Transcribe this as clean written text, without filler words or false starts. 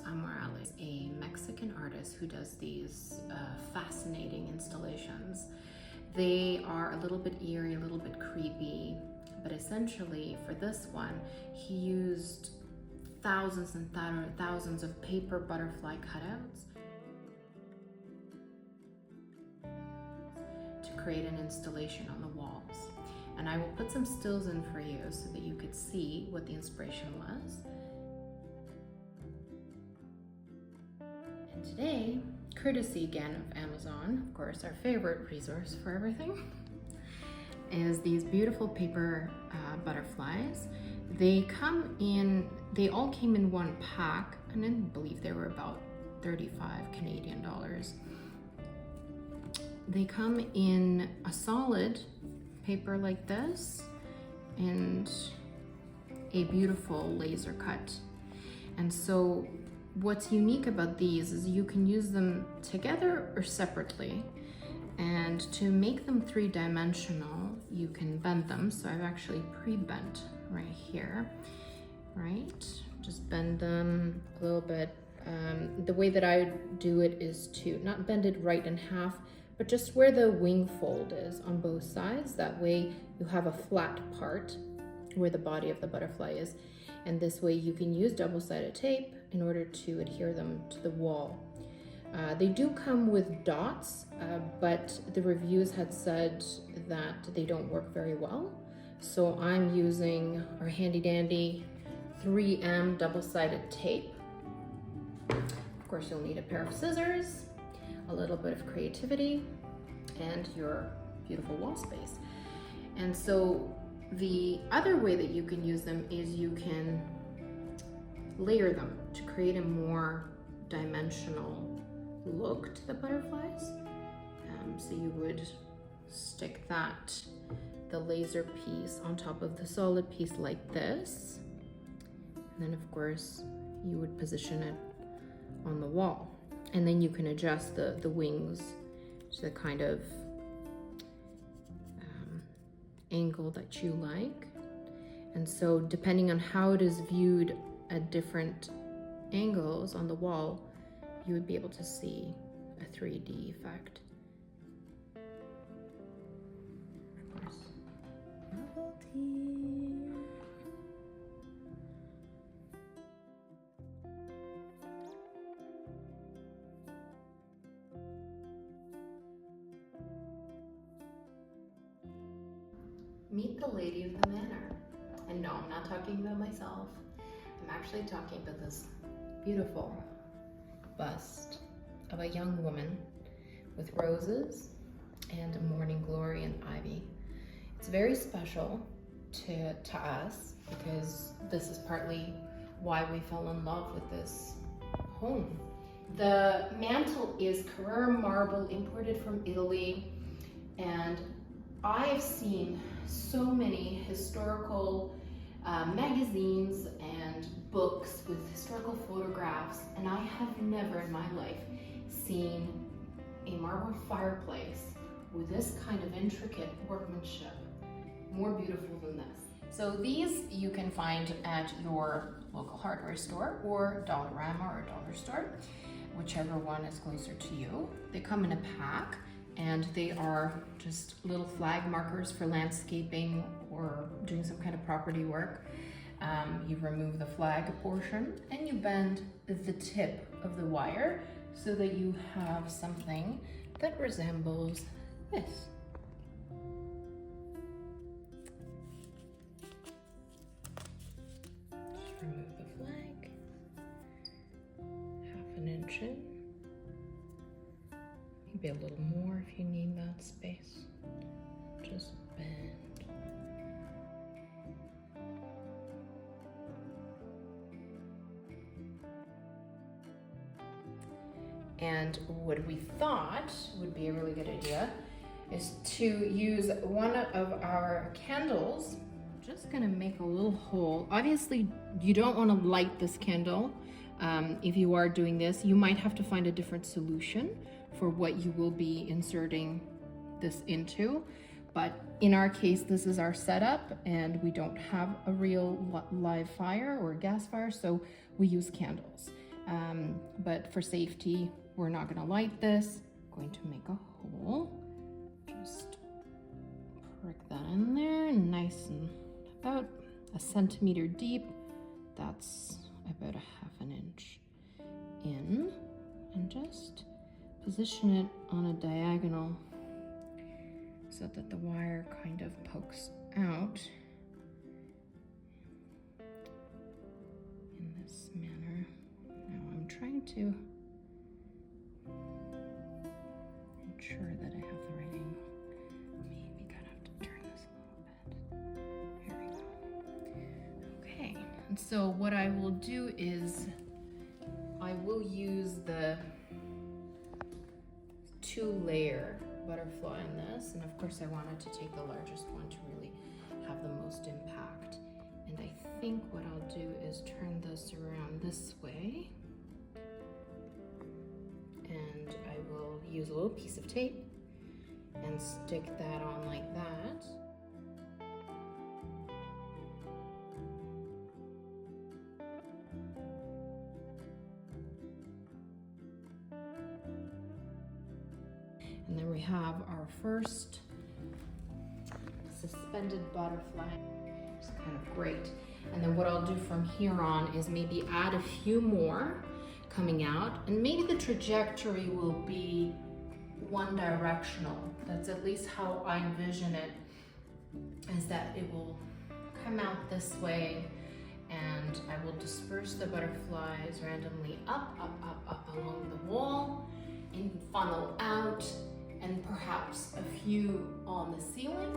Amorales, a Mexican artist who does these fascinating installations. They are a little bit eerie, a little bit creepy, but essentially for this one, he used thousands and thousands of paper butterfly cutouts to create an installation on the walls. And I will put some stills in for you so that you could see what the inspiration was. And today, courtesy again of Amazon, of course, our favorite resource for everything, is these beautiful paper butterflies. They all came in one pack, and I believe they were about 35 Canadian dollars. They come in a solid paper like this and a beautiful laser cut. And so what's unique about these is you can use them together or separately. And to make them three-dimensional, you can bend them. So I've actually pre-bent right here, right? Just bend them a little bit. The way that I do it is to not bend it right in half, but just where the wing fold is on both sides. That way you have a flat part where the body of the butterfly is. And this way you can use double-sided tape in order to adhere them to the wall. They do come with dots, but the reviews had said that they don't work very well. So I'm using our handy dandy 3M double-sided tape. Of course, you'll need a pair of scissors, a little bit of creativity, and your beautiful wall space. And so the other way that you can use them is you can layer them to create a more dimensional look to the butterflies. So you would stick the laser piece on top of the solid piece like this. And then of course you would position it on the wall. And then you can adjust the wings to the kind of angle that you like. And so depending on how it is viewed at different angles on the wall, you would be able to see a 3D effect. Of course, novelty. Meet the lady of the manor. And no, I'm not talking about myself. I'm actually talking about this beautiful bust of a young woman with roses and morning glory and ivy. It's very special to us because this is partly why we fell in love with this home. The mantle is Carrara marble imported from Italy, and I've seen so many historical magazines and books with historical photographs, and I have never in my life seen a marble fireplace with this kind of intricate workmanship more beautiful than this. So these you can find at your local hardware store or Dollarama or dollar store, whichever one is closer to you. They come in a pack, and they are just little flag markers for landscaping or doing some kind of property work. You remove the flag portion and you bend the tip of the wire so that you have something that resembles this. Just remove the flag, half an inch in. Maybe a little more if you need that space. Just bend. And what we thought would be a really good idea is to use one of our candles. I'm just gonna make a little hole. Obviously, you don't want to light this candle. If you are doing this, you might have to find a different solution for what you will be inserting this into. But in our case, this is our setup and we don't have a real live fire or a gas fire, so we use candles. but for safety, we're not gonna light this. I'm going to make a hole. Just prick that in there, nice and about a centimeter deep. That's about a half an inch in, and just position it on a diagonal so that the wire kind of pokes out in this manner. Now I'm trying to ensure that I have the right angle. Maybe gonna have to turn this a little bit. Here we go. Okay, and so what I will do is I will use the 2-layer butterfly in this, and of course I wanted to take the largest one to really have the most impact. And I think what I'll do is turn this around this way, and I will use a little piece of tape and stick that on like that. And then we have our first suspended butterfly. It's kind of great. And then what I'll do from here on is maybe add a few more coming out, and maybe the trajectory will be one directional. That's at least how I envision it, is that it will come out this way, and I will disperse the butterflies randomly up along the wall and funnel out, and perhaps a few on the ceiling.